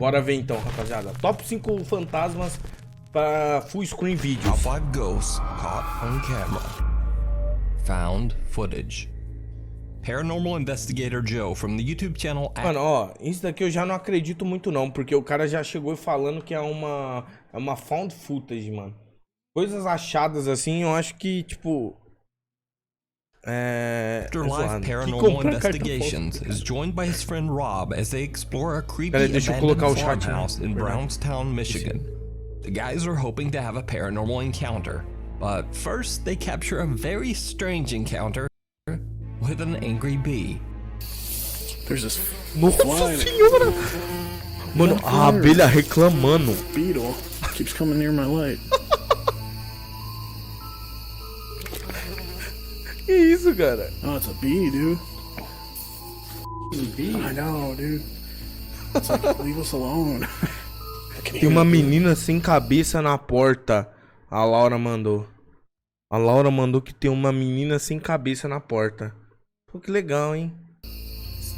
Bora ver então, rapaziada. Top 5 fantasmas para full screen vídeos. Top 5 ghosts caught on camera. Found footage. Paranormal investigator Joe from the YouTube channel. Mano, ó, isso daqui eu já não acredito muito não, porque o cara já chegou falando que é uma found footage, mano. Coisas achadas assim, eu acho que, tipo... Afterlife Paranormal Investigations is joined by his friend Rob as they explore a creepy abandoned farmhouse in Brownstown, Michigan. The guys are hoping to have a paranormal encounter, but first they capture a very strange encounter with an angry bee. There's this Nossa senhora! Mano, a abelha reclamando. beetle keeps coming near my light. Que isso, cara? Oh, it's a bee, dude. I know, dude. It's like, leave us alone. Tem uma menina sem cabeça na porta. A Laura mandou. A Laura mandou que tem uma menina sem cabeça na porta. Pô, que legal, hein?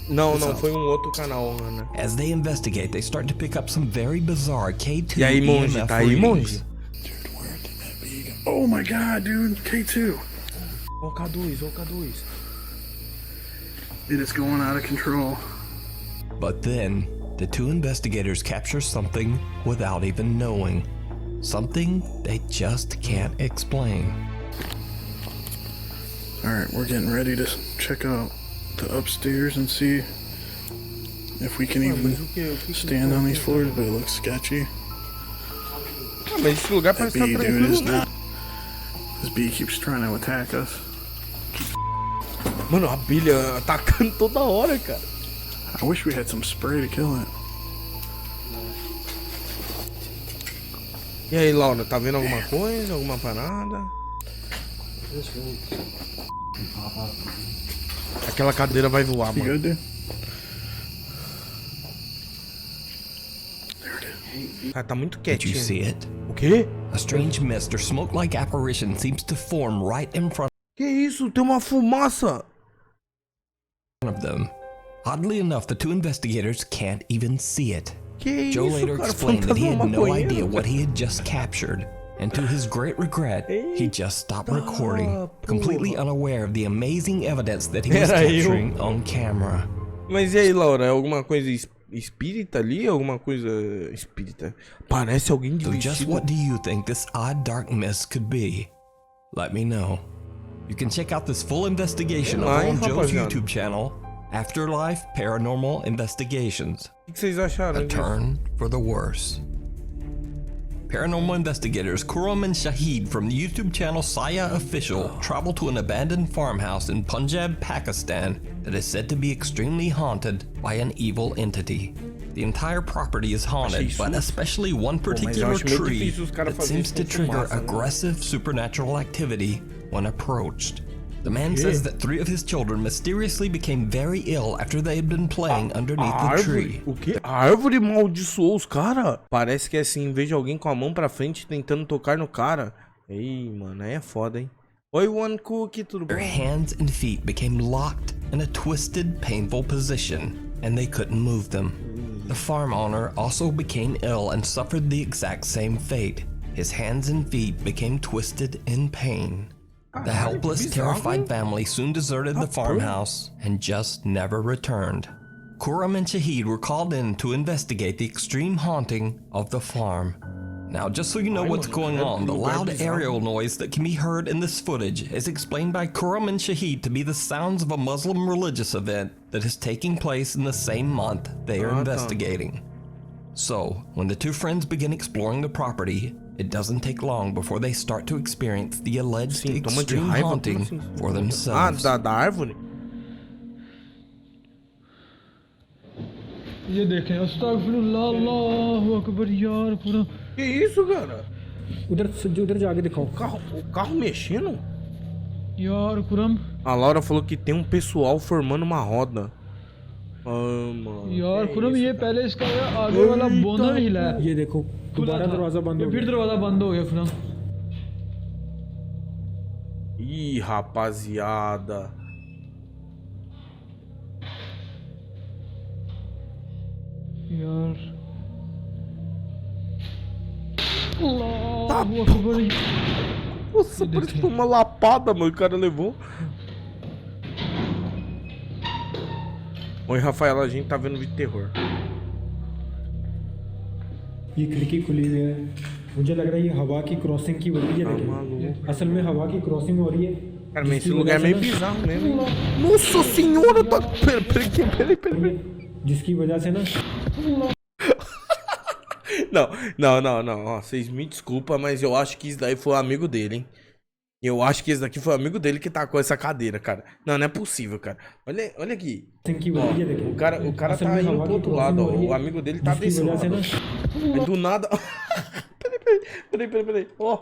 Não, foi um outro canal, Ana. As they investigate, they start to pick up some very bizarre K2 E aí, monge? EMF Tá aí, monge? Dude, where did that bee go? Oh my god, dude. K2. Ô, K2, ô, K2. It is going out of control. But then, the two investigators capture something without even knowing. Something they just can't explain. Alright, we're getting ready to check out the upstairs and see if we can even stand on these floors, but it looks sketchy. Ah, mas esse lugar That parece estar bee, dude, is tranquilo, né? not. This bee keeps trying to attack us. Mano, a abelha atacando toda hora, cara. I wish we had some spray to kill it. E aí, Laura, tá vendo alguma coisa? Alguma parada? Aquela cadeira vai voar, You mano. good, dude? There it is. Cara, tá muito Did you quietinho. see it? O quê? A strange mist or smoke-like apparition seems to form right in front Que isso? Tem uma fumaça. of them. Oddly enough, the two investigators can't even see it. Que Joe isso, later cara? explained that he had Fantasma no maconheiro, idea what cara. he had just captured, and to his great regret, he just stopped recording, porra. completely unaware of the amazing evidence that he was Era eu. capturing on camera. Mas e aí, Laura? É alguma coisa espírita ali? Alguma coisa espírita? Parece alguém de So just vestido. what do you think this odd dark mist could be? Let me know. You can check out this full investigation over on Joe's YouTube channel, Afterlife Paranormal Investigations. O que vocês acharam A disso? turn for the worse. Paranormal investigators Kuram and Shahid from the YouTube channel Saya Official travel to an abandoned farmhouse in Punjab, Pakistan that is said to be extremely haunted by an evil entity. The entire property is haunted, but especially one particular tree that seems to trigger aggressive supernatural activity when approached. The man says that 3 of his children mysteriously became very ill after they had been playing underneath the tree. O quê? A árvore amaldiçoou os cara? Parece que é assim, em vez de alguém com a mão pra frente tentando tocar no cara. Ei, mano, aí é foda, hein? Oi, One Cookie, tudo bom? Their hands and feet became locked in a twisted, painful position, and they couldn't move them. The farm owner also became ill and suffered the exact same fate. His hands and feet became twisted in pain. The helpless, terrified family soon deserted the farmhouse and just never returned. Kuram and Shahid were called in to investigate the extreme haunting of the farm. Now, just so you know what's going on, the loud aerial noise that can be heard in this footage is explained by Kuram and Shahid to be the sounds of a Muslim religious event that is taking place in the same month they are investigating. So, when the two friends begin exploring the property, it doesn't take long before they start to experience the alleged extreme haunting for themselves. Da árvore? ये देखें अस्तगफिरुल्लाह अल्लाहु अकबर यार पूरा Que isso, cara? उधर जाके दिखाओ O carro mexendo? यार Kurram A Laura falou que tem um pessoal formando uma roda. Ah, mano. यार कुरम ये पहले इसका आगे वाला बोना नहीं हिला है ये देखो दोबारा दरवाजा बंद हो फिर गया। दरवाजा बंद हो गया कुरम Ih, rapaziada. यार Allahu Akbar. Nossa, parece uma lapada, mano, o cara levou. Oi, Rafael, a gente tá vendo vídeo de terror. ये खिड़की खुली हुई है, मुझे लग रहा है ये हवा की क्रॉसिंग की वजह से देखिए, असल में हवा की क्रॉसिंग हो रही है। Cara, mas esse lugar é meio bizarro mesmo, hein? Nossa senhora, tá... Peraí. जिसकी वजह से ना Não. Ó, vocês me desculpam, mas eu acho que isso daí foi um amigo dele, hein? Eu acho que esse daqui foi um amigo dele que tacou essa cadeira, cara. Não é possível, cara. Olha aqui. Ó, o cara tá indo pro outro lado, ó. O amigo dele tá desse lado. Aí do nada... Peraí. Ó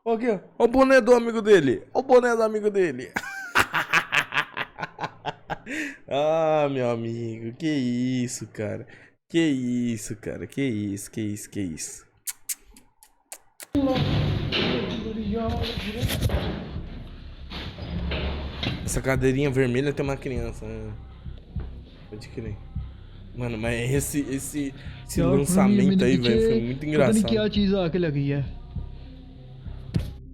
aqui, ó. Ó o boné do amigo dele. Ah, meu amigo. Que isso, cara. Que isso. Essa cadeirinha vermelha tem uma criança, né? Pode crer. Mano, mas esse lançamento aí, velho, foi muito engraçado.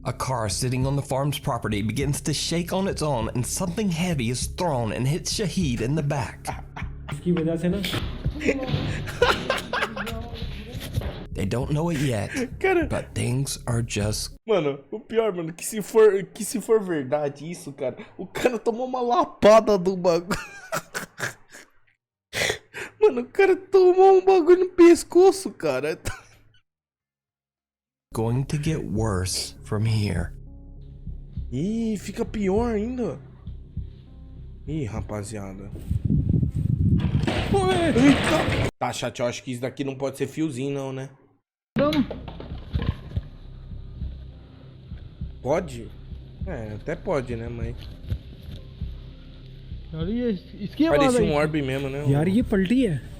A car sitting on the farm's property begins to shake on its own and something heavy is thrown and hits Shahid in the back. इसकी वजह से ना They don't know it yet, Cara, but things are just... Mano, o pior, mano, que se for verdade isso, cara, o cara tomou uma lapada do bagulho. Mano, o cara tomou um bagulho no pescoço, cara. going to get worse from here. Ih, fica pior ainda. Ih, rapaziada. Eita. Tá, chat, eu acho que isso daqui não pode ser fiozinho, não, né? Pode? É, até pode, né, mas... Parecia um orbe mesmo, né? यार ये पलटी है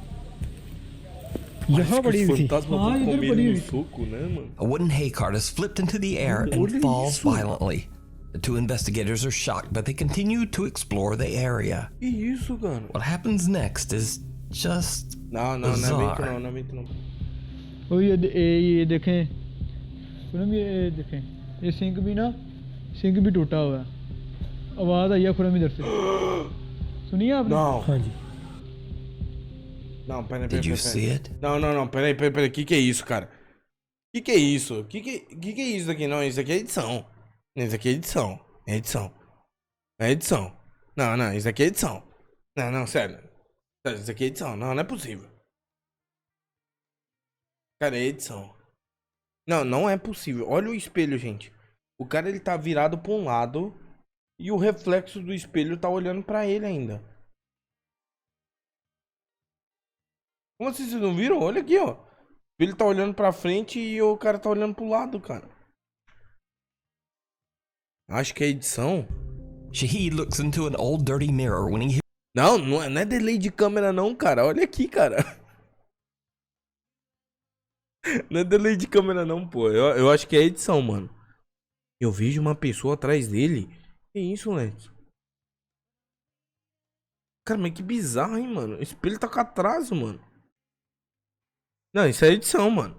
यहाँ पड़ी हुई थी हाँ इधर पड़ी हुई soco, né, mano? A wooden hay cart is flipped into the air and falls violently. The two investigators are shocked, but they continue to explore the area. Que isso, cara? What happens next is just não bizarre. é muito não. ओ ये देखें खुरम ये देखें ये सिंक भी टूटा हुआ है आवाज आई है खुरम इधर से सुनिए आपने Não. हाँ जी Não, peraí. Did you see it? Não, peraí. Que é isso, cara? Que é isso? Que é isso daqui? Não, isso aqui é edição. Isso aqui é edição. É edição. Não, isso aqui é edição. Não, sério. Isso aqui é edição. Não é possível. Cara, é edição. Não é possível. Olha o espelho, gente. O cara, ele tá virado pra um lado e o reflexo do espelho tá olhando pra ele ainda. Como assim, vocês não viram? Olha aqui, ó. Ele tá olhando pra frente e o cara tá olhando pro lado, cara. Acho que é edição. Shahid looks into an old dirty mirror when he... Não é delay de câmera não, cara. Olha aqui, cara. Não é delay de câmera não, pô. Eu acho que é edição, mano. Eu vejo uma pessoa atrás dele. Que isso, Lex? Cara, mas que bizarro, hein, mano. O espelho tá com atraso, mano. Não, isso é edição, mano.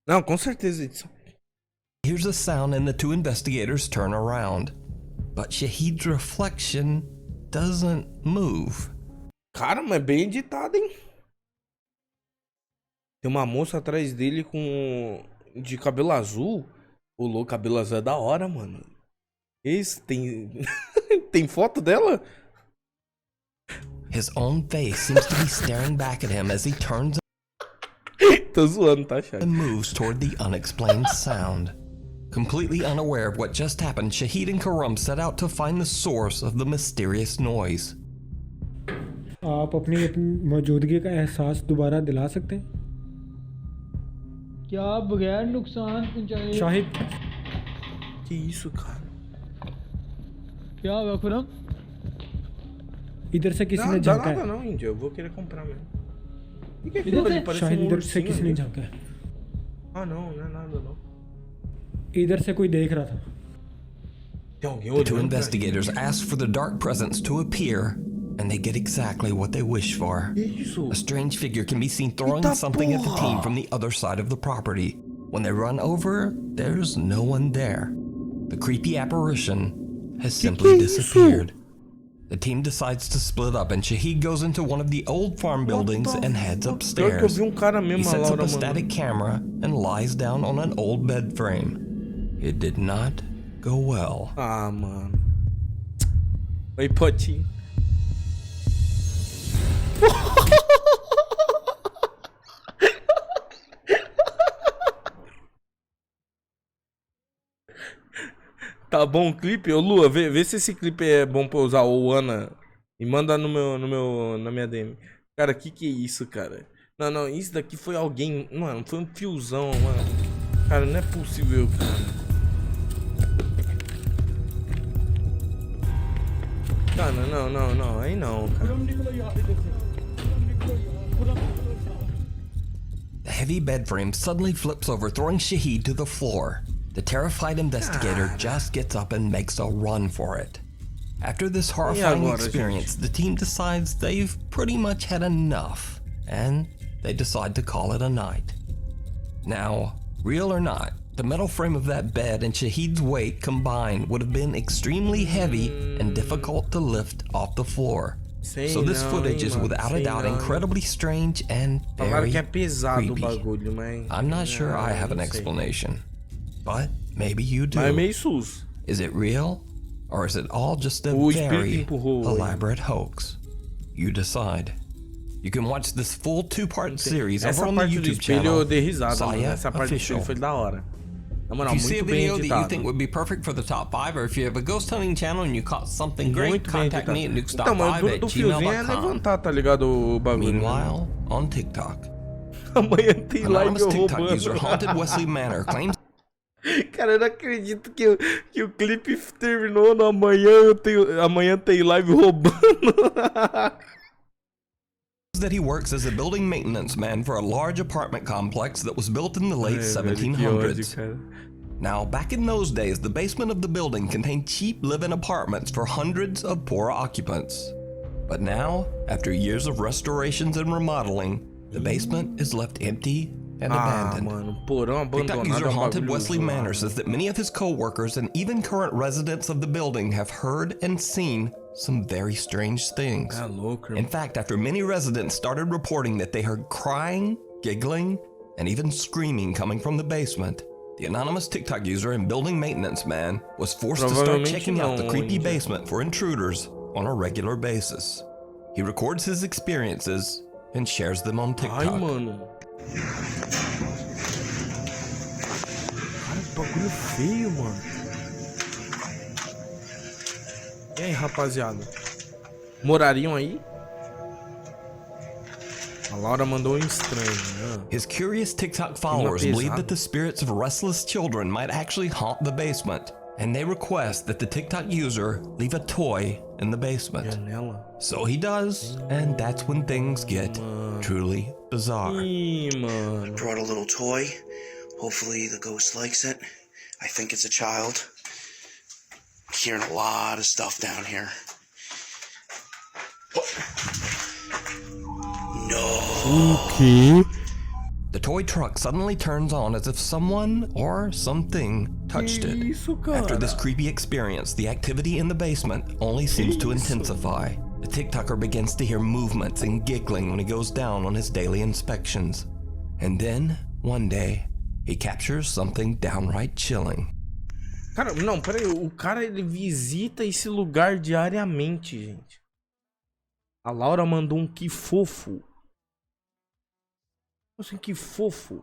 Não, com certeza é edição. hears a sound and the two investigators turn around. But Shahid's reflection doesn't move. Cara, mas bem editado, hein? Tem uma moça atrás dele com... de cabelo azul. O louco, cabelo azul é da hora, mano. Esse tem... tem foto dela? His own face seems to be staring back at him as he turns Tô zoando, tá, chat? and moves toward the unexplained sound. Completely unaware of what just happened, Shahid and Karam set out to find the source of the mysterious noise. आप अपनी मौजूदगी का एहसास दोबारा दिला सकते हैं क्या बगैर नुकसान पहुंचाए शाहिद Que isso, cara? क्या हुआ खुरम इधर से किसी Não, ने não dá झांका nada है não, Índia. Eu vou querer comprar mesmo. O que é Iधर aquilo से? ali? Parece शाहिद um इधर से ursinho किसी ने ali. झांका है Ah, não é nada não. इधर से कोई देख रहा था Tem alguém The two olhando pra investigators ask for the dark presence to appear, and they get exactly what they wish for. Que isso? A strange figure can be seen throwing Eita something at the porra! team from the other side of the property. When they run over, there's no one there. The creepy apparition has simply disappeared. The team decides to split up and Shahid goes into one of the old farm buildings and heads upstairs. He sets up a static camera and lies down on an old bed frame. It did not go well. Ah, mano. Oi, Potinho. Tá bom o clipe? Ô Lua, vê se esse clipe é bom pra usar. Ou Ana. E manda na minha DM. Cara, que é isso, cara? Não, isso daqui foi alguém. Mano, foi um fiozão, mano. Cara, não é possível, cara. Cara, não, aí não, cara. The heavy bed frame suddenly flips over, throwing Shahid to the floor. The terrified investigator just gets up and makes a run for it. After this horrifying experience, the team decides they've pretty much had enough, and they decide to call it a night. Now, real or not, the metal frame of that bed and Shahid's weight combined would have been extremely heavy and difficult to lift off the floor. So this footage is without a doubt incredibly strange and very creepy. I'm not sure I have an explanation, but maybe you do. Is it real? Or is it all just a very elaborate hoax? You decide. You can watch this full 2-part series over on the YouTube channel, Saya Official. If you see a video that you think would be perfect for the top 5, or if you have a ghost hunting channel and you caught something great, contact me at nukes.5@gmail.com. Meanwhile, on TikTok, anonymous TikTok user Haunted Wesley Manor claims cara, eu não acredito que o clipe terminou no amanhã tem live roubando. that he works as a building maintenance man for a large apartment complex that was built in the late 1700s. Now, back in those days, the basement of the building contained cheap live-in apartments for hundreds of poor occupants. But now, after years of restorations and remodeling, the basement is left empty and abandoned. TikTok user Haunted Wesley Manor says that many of his co-workers and even current residents of the building have heard and seen some very strange things. In fact, after many residents started reporting that they heard crying, giggling, and even screaming coming from the basement, the anonymous TikTok user and building maintenance man was forced to start checking out the creepy basement for intruders on a regular basis. He records his experiences and shares them on TikTok. Ai, mano. Cara, que bagulho feio, mano. E aí, rapaziada? Morariam aí? A Laura mandou estranho. His curious TikTok followers believe that the spirits of restless children might actually haunt the basement, and they request that the TikTok user leave a toy in the basement. So he does, and that's when things get truly bizarre. I brought a little toy. Hopefully the ghost likes it. I think it's a child. I'm hearing a lot of stuff down here. No. Okay. The toy truck suddenly turns on as if someone or something touched it. After this creepy experience, the activity in the basement only seems to intensify. The TikToker begins to hear movements and giggling when he goes down on his daily inspections. And then, one day, he captures something downright chilling. Cara, não, peraí, o cara ele visita esse lugar diariamente, gente. A Laura mandou um que fofo. Assim, que fofo.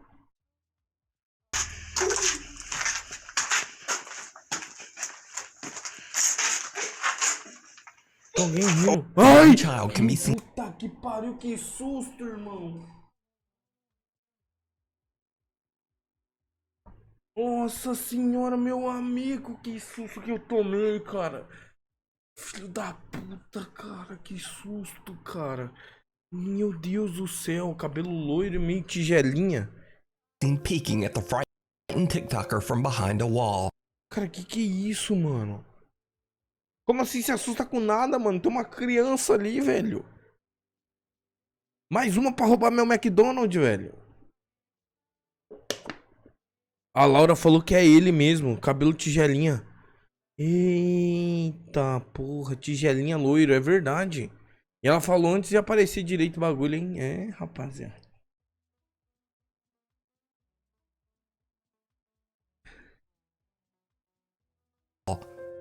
Alguém riu. Ai! Puta que pariu, que susto, irmão. Nossa senhora, meu amigo, que susto que eu tomei, cara. Filho da puta, cara, que susto, cara. Meu Deus do céu, cabelo loiro e meio tigelinha. Seen peeking at the frightened TikToker from behind a wall. Cara, que é isso, mano? Como assim se assusta com nada, mano? Tem uma criança ali, velho. Mais uma pra roubar meu McDonald's, velho. A Laura falou que é ele mesmo, cabelo tigelinha. Eita, porra, tigelinha loiro, é verdade. E ela falou antes de aparecer direito o bagulho, hein? É, rapaziada.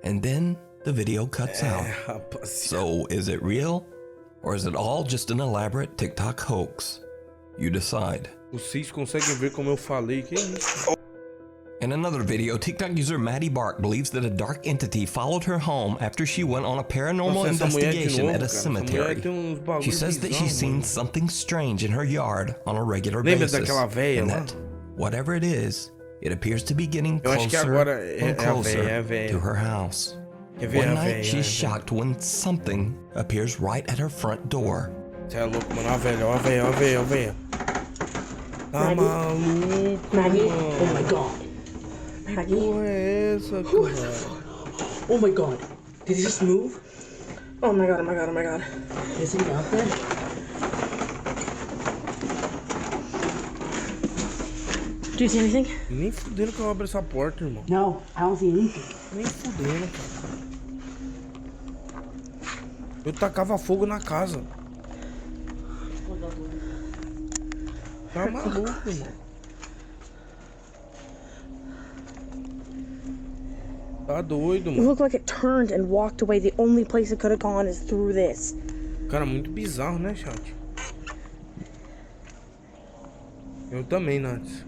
And then the video cuts out. Rapaziada. So, is it real? Or is it all just an elaborate TikTok hoax? You decide. Vocês conseguem ver como eu falei, que isso? In another video, TikTok user Maddie Bark believes that a dark entity followed her home after she went on a paranormal Nossa, essa mulher de investigation novo, at a cara. Essa mulher cemetery. tem uns bagulho She says that bizarro, she's seen mano. something strange in her yard on a regular Lembra basis, daquela véia and lá? that whatever it is, it appears to be getting Eu acho que closer agora and é a closer véia, é a véia. to her house. Quer ver a One night, véia? she's shocked when something appears right at her front door. Você é louco, mano. Ó a velha, ó a velha, ó a velha, ó a velha. Tá maluco, Maggie? mano. Oh my god. Maggie? Porra é essa, cara? Oh my god. Did he just move? Oh my god, oh my god, oh my god. Is he out there? Do you see anything? Nem fudendo que eu abro essa porta, irmão. No, I don't see anything. Nem fudendo, cara. Eu tacava fogo na casa. Tá maluco, irmão. Tá doido, It mano. looked like it turned and walked away. The only place it could have gone is through this. Cara, muito bizarro, né, chat? Eu também, Nath.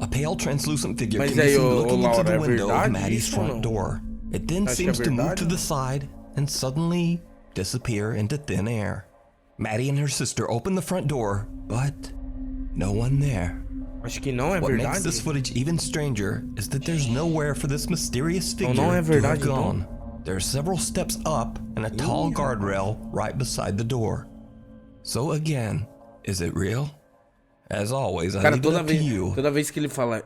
A pale, translucent figure Mas can be aí, seen ô, looking into Laura, the é window of verdade Maddie's isso ou front não? door. It then Acho que é seems to move verdade. to the side and suddenly disappear into thin air. Maddie and her sister open the front door, but no one there. Acho que não é What makes verdade. this footage even stranger is that there's nowhere for this mysterious figure não é to have verdade, gone. There are several steps up and a tall Ih, guardrail right beside the door. So again, is it real? As always, I Cara, leave it up to you. toda vez que ele fala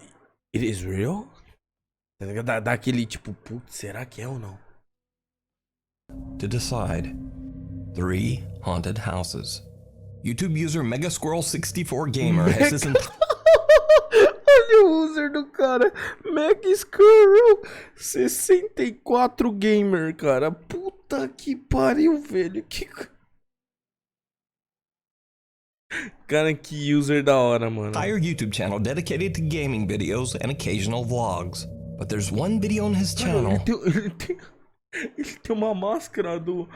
It is real? Tá ligado? Dá aquele tipo, putz, será que é ou não? To decide. 3 haunted houses. YouTube user MegaSquirrel64Gamer has his Olha o user do cara. Mega Squirrel 64 Gamer, cara. Puta que pariu, velho. Que... Cara, que user da hora, mano. entire YouTube channel dedicated to gaming videos and occasional vlogs. But there's one video on his Cara, channel ele tem uma máscara do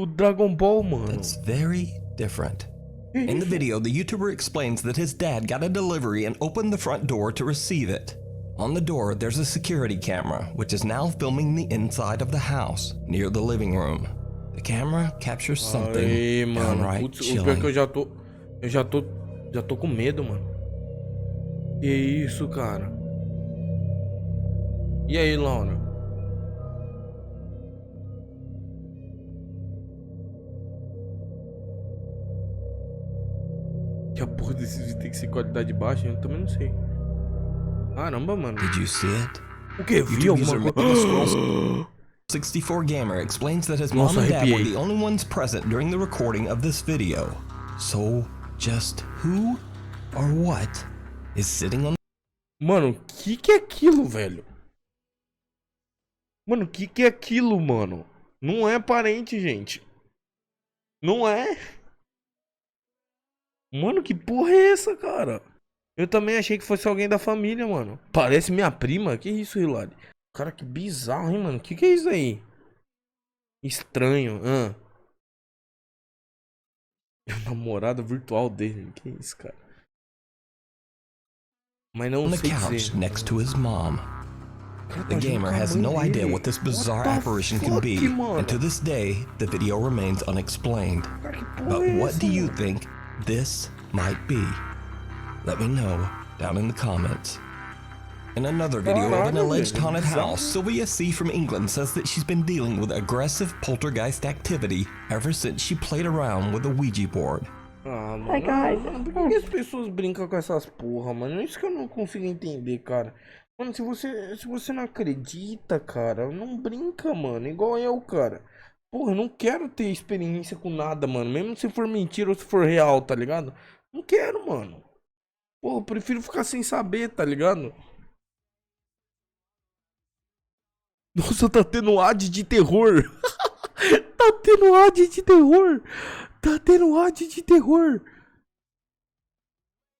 Dragon Ball, mano. that's very different. In the video, the YouTuber explains that his dad got a delivery and opened the front door to receive it. On the door, there's a security camera, which is now filming the inside of the house, near the living room. The camera captures something Aí, mano. downright Putz, o pior é que chilling. eu já tô com medo, mano. Que isso, cara? E aí, Laura? Que a porra desse vídeo tem que ser qualidade baixa? Eu também não sei. Caramba, mano. Did you see it? O que? Vi YouTube user alguma coisa? MegaSquirrel64Gamer explains that his Nossa, mom and dad were arrepiei. the only ones present during the recording of this video. So, just who or what is sitting on Mano, que é aquilo, velho? Mano, que é aquilo, mano? Não é parente, gente. Não é. Mano, que porra é essa, cara? Eu também achei que fosse alguém da família, mano. Parece minha prima. Que isso, Hilari? Cara, que bizarro, hein, mano? Que é isso aí? Estranho. É o namorado virtual dele. Que isso, cara? Mas não the sei couch dizer. next to his mom? Cara, The tá junto gamer com a has mãe no idea dele. what this bizarre What the apparition can fuck, be, mano? and to this day, the video remains unexplained. Cara, que porra But é what essa, do you mano? think this might be? Let me know down in the comments. In another video of an Caralho, alleged velho, haunted bizarro. house, Sylvia C. from England says that she's been dealing with aggressive poltergeist activity ever since she played around with a Ouija board. Ah, mano. Hi, guys. Mano, por que as pessoas brincam com essas porra, mano? É isso que eu não consigo entender, cara. Mano, se você não acredita, cara, não brinca, mano. Igual eu, cara. Porra, eu não quero ter experiência com nada, mano. Mesmo se for mentira ou se for real, tá ligado? Não quero, mano. Pô, eu prefiro ficar sem saber, tá ligado? Nossa, tá tendo ad de terror. Tá tendo ad de terror. Tá tendo ad de terror.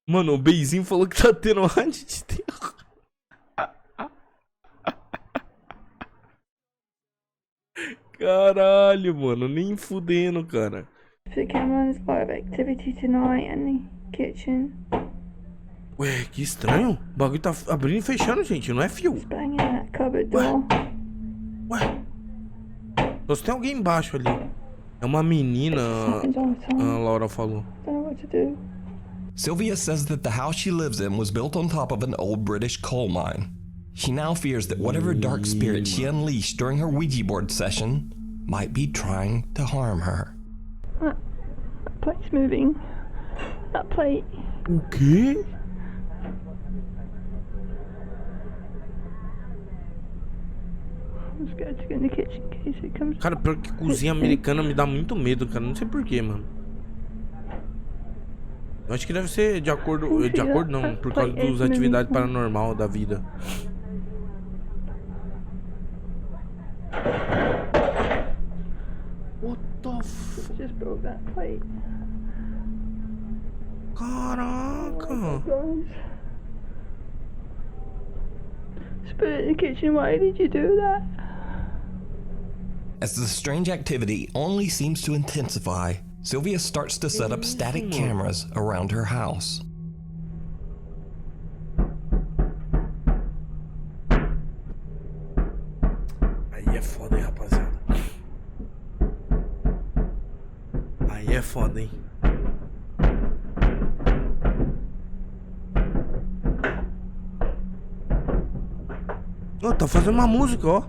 Mano, o Beizinho falou que tá tendo ad de terror. Caralho, mano. Nem fudendo, cara. The camera's a lot of activity tonight in the kitchen. Ué, que estranho. O bagulho tá abrindo e fechando, gente. Não é fio. Just banging that cupboard door. Ué. Só se tem alguém embaixo ali. É uma menina, Something's all the a time. Laura falou. Don't know what to do. Sylvia says that the house she lives in was built on top of an old British coal mine. She now fears that whatever dark spirit she unleashed during her Ouija board session might be trying to harm her. That plate's moving. That plate. O quê? I'm scared to go in the kitchen in case it comes. Cara, pior que cozinha americana me dá muito medo, cara. Não sei porquê, mano. Eu acho que deve ser de acordo. De acordo não, por causa das atividades paranormal da vida. What the fuck? Just broke that plate. Caraca! Guys. Spirit in the kitchen, why did you do that? As the strange activity only seems to intensify, Sylvia starts to set up static cameras around her house. Aí é foda, hein, rapaziada. Aí é foda, hein. Ó, tá fazendo uma música, ó.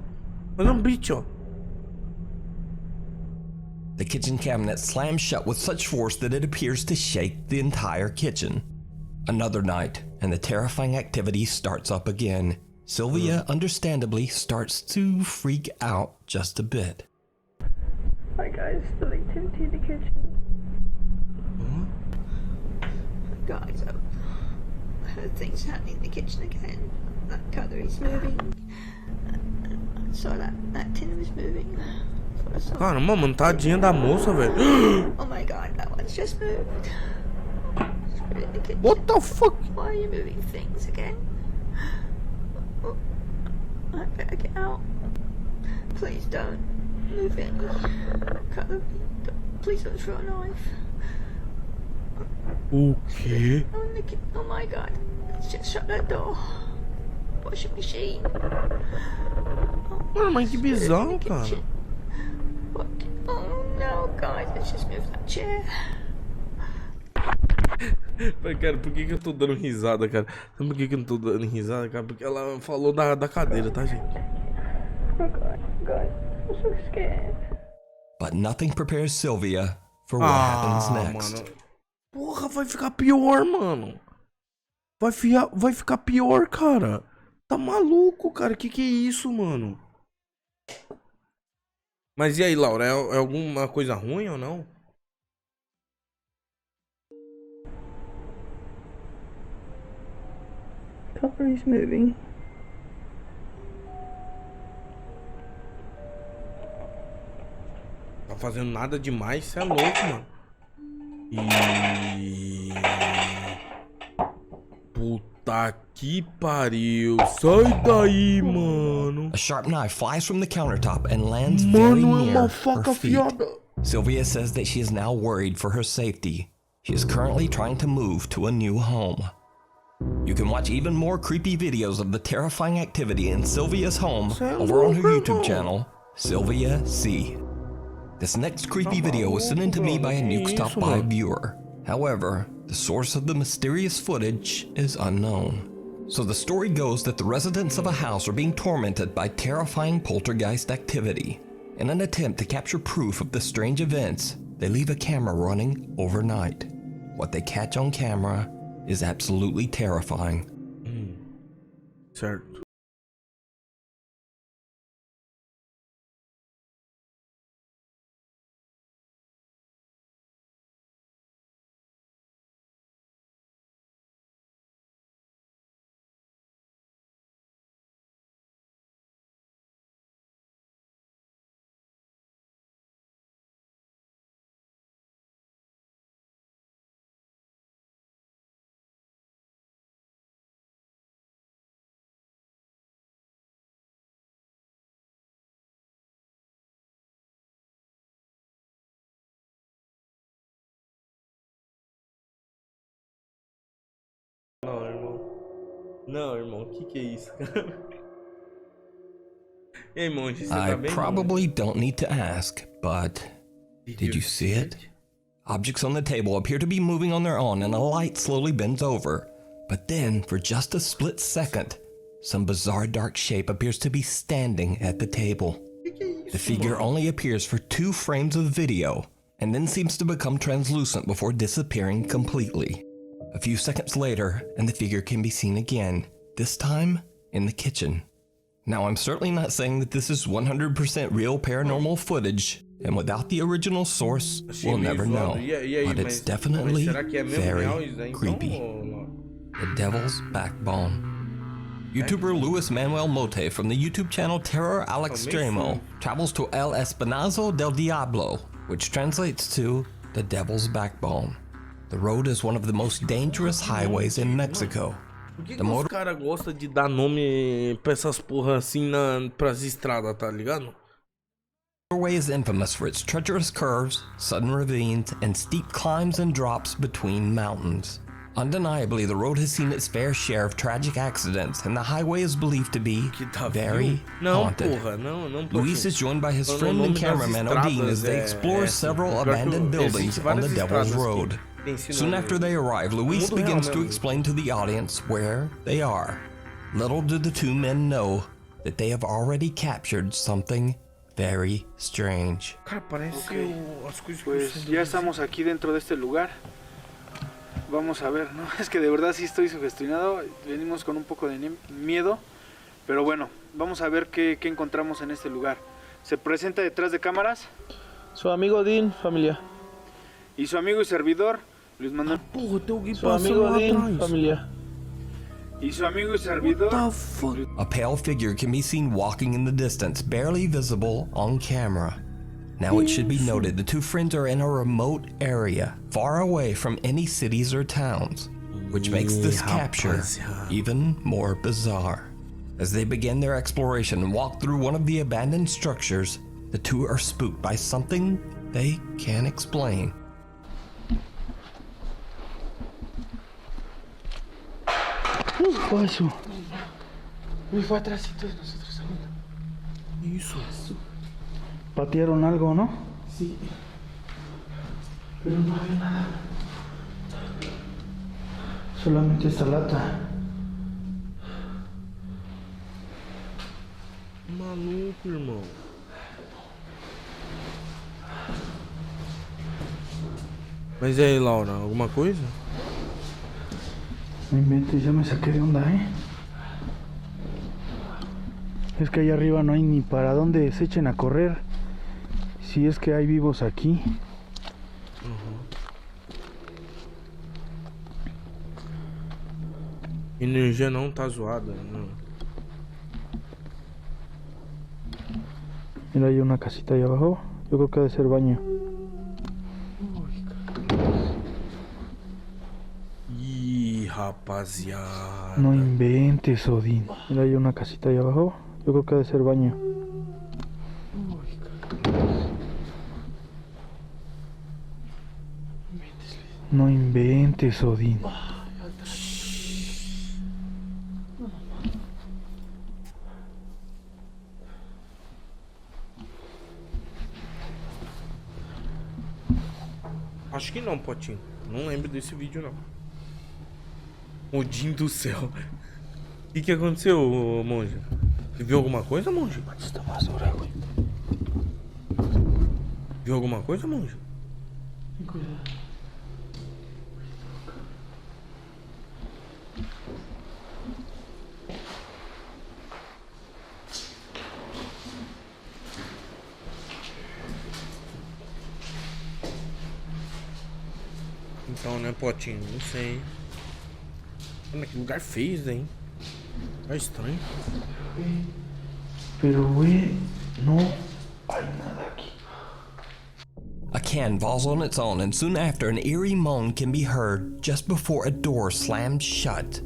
Fazendo um beat, ó. The kitchen cabinet slams shut with such force that it appears to shake the entire kitchen. Another night, and the terrifying activity starts up again. Sylvia, understandably, starts to freak out just a bit. Hi guys, still activity in the kitchen. Guys, I heard things happening in the kitchen again. That cutlery's moving. I saw that tin was moving. Caramba, mano, tadinha da moça, velho. Oh my god, that one's just moved. Spirit in the kitchen. What the fuck? Why are you moving things again? Oh, I better get out. Please don't move it. Cutlery, please don't throw a knife. O quê? Oh my god, let's just shut that door. Washing machine. Mano, mas que bizarro, cara. What? Oh no, guys, let's just move that chair. Mas, cara, por que eu tô dando risada, cara? Sabe por que eu não tô dando risada, cara? Porque ela falou da cadeira, tá, gente? Oh god, guys, I'm so scared. But nothing prepares Sylvia for what happens next. Mano. Porra, vai ficar pior, mano. Vai ficar pior, cara. Tá maluco, cara. Que é isso, mano? Mas e aí, Laura? É alguma coisa ruim ou não? Cutlery's moving. Tá fazendo nada demais, cê é louco, mano. E... Puta que pariu. Sai daí, mano. A sharp knife flies from the countertop and lands very Mano, é near uma her faca feet. afiada. Sylvia says that she is now worried for her safety. She is currently trying to move to a new home. You can watch even more creepy videos of the terrifying activity in Sylvia's home over on her YouTube channel, Sylvia C. This next creepy video was sent in to me by a Nuke Stop By viewer. However, the source of the mysterious footage is unknown. So the story goes that the residents of a house are being tormented by terrifying poltergeist activity. In an attempt to capture proof of the strange events, they leave a camera running overnight. What they catch on camera is absolutely terrifying. Certo. Não, irmão, o que é isso, cara? E aí, monge, você I tá bem, probably don't need to ask, but did you see it? Objects on the table appear to be moving on their own and a light slowly bends over. But then, for just a split second, some bizarre dark shape appears to be standing at the table. The figure only appears for 2 frames of video and then seems to become translucent before disappearing completely. A few seconds later, and the figure can be seen again, this time in the kitchen. Now, I'm certainly not saying that this is 100% real paranormal footage, and without the original source, we'll never know. But it's definitely very creepy. The Devil's Backbone. YouTuber Luis Manuel Mote from the YouTube channel Terror al Extremo travels to El Espinazo del Diablo, which translates to the Devil's Backbone. The road is one of the most dangerous highways in Mexico. Por que os caras gostam de dar nome pra essas porra assim pras estradas, tá ligado? The motorway is infamous for its treacherous curves, sudden ravines, and steep climbs and drops between mountains. Undeniably, the road has seen its fair share of tragic accidents, and the highway is believed to be very haunted. Luis is joined by his friend and cameraman Odin as they explore several abandoned buildings on the Devil's Road. Soon after they arrive, Luis begins to explain to the audience where they are. Little do the 2 men know that they have already captured something very strange. Pues ya estamos aquí dentro de este lugar. Vamos a ver, ¿no? Es que de verdad sí estoy sugestionado. Venimos con un poco de miedo. Pero bueno, vamos a ver qué encontramos en este lugar. Se presenta detrás de cámaras Su amigo Dean, familia. y su amigo y servidor Luis Manuel. Su amigo Dean, familia. Y su amigo y servidor. A pale figure can be seen walking in the distance, barely visible on camera. Now it should be noted the 2 friends are in a remote area, far away from any cities or towns, which makes this capture even more bizarre. As they begin their exploration and walk through one of the abandoned structures, the 2 are spooked by something they can't explain. Eso. Uy, fue atrásito de nosotros. Eso. Patearon algo, ¿no? Sí. Pero no había nada. Solamente esta lata. Maluco, irmão. Mas e aí, Laura, alguma coisa? No inventes, ya me saqué de onda, ¿eh? Es que allá arriba no hay ni para dónde se echen a correr. Si es que hay vivos aquí. Energia não tá zoada, não. Mira, hay una casita ahí abajo. Yo creo que ha de ser baño. Ih, rapaziada. No inventes, Odín. Mira, hay una casita ahí abajo. Yo creo que ha de ser baño. No inventes, Odín. Acho que não, Potinho. Não lembro desse vídeo, não. Odin do céu. O que aconteceu, monge? Você viu alguma coisa, monge? Viu alguma coisa, monge? Então, né, Potinho? Não sei. Olha que lugar feio, hein? Lugar estranho. Pero, güey, no hay nada aquí. A can falls on its own, and soon after, an eerie moan can be heard just before a door slams shut.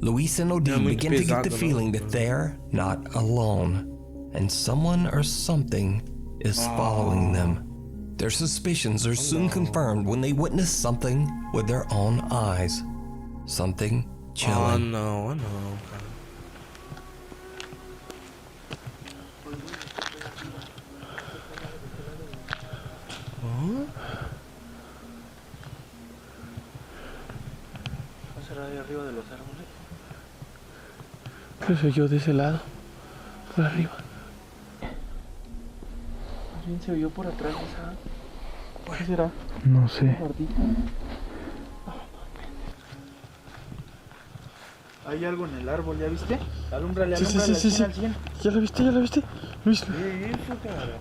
Luis and Odin begin to get the feeling that they're not alone, and someone or something is following them. Their suspicions are soon confirmed when they witness something with their own eyes. Something chilling. Oh, não. cara. ¿No será de arriba de los árboles? ¿Qué soy yo de ese lado? Por arriba. Alguien se oyó por atrás, ¿sabes? ¿Qué será? No sé. Hay algo en el árbol, ¿ya viste? Alúmbrale, Sí, alúmbrale, sí, sí, sí, al 100. ¿Ya lo viste? ¿Ya lo viste? Luis. ¿Qué es eso, cara?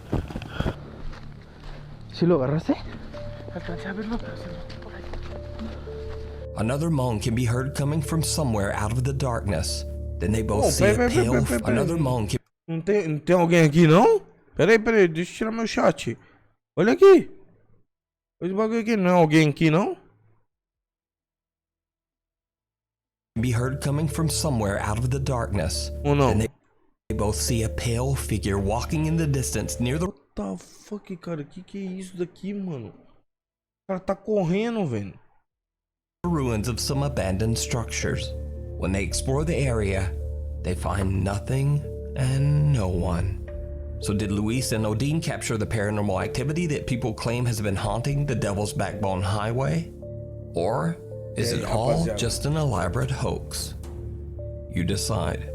¿Sí lo agarraste? Alcancé a verlo, pero se metió por ahí. Another moan can be heard coming from somewhere out of the darkness. Then they both Oh, see a pale. pera. Another moan can. Não tem alguém aqui, não? Peraí, deixa eu tirar meu chat. Olha aqui. Esse bagulho aqui, não é alguém aqui, não? Be heard coming from somewhere out of the darkness. Ou não? Then they both see a pale figure walking in the distance near the What the fuck, cara? Que é isso daqui, mano? O cara tá correndo, velho. ruins of some abandoned structures. When they explore the area, they find nothing and no one. So did Luis and Odin capture the paranormal activity that people claim has been haunting the Devil's Backbone Highway? Or is it all just an elaborate hoax? You decide.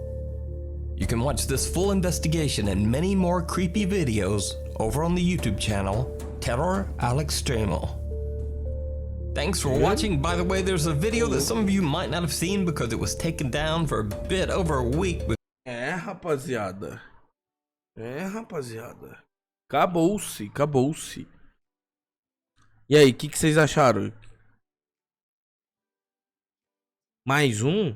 You can watch this full investigation and many more creepy videos over on the YouTube channel, Terror al Extremo. Thanks for watching. By the way, there's a video that some of you might not have seen because it was taken down for a bit over a week. Rapaziada. Rapaziada. Acabou-se. E aí, o que vocês acharam? Mais um?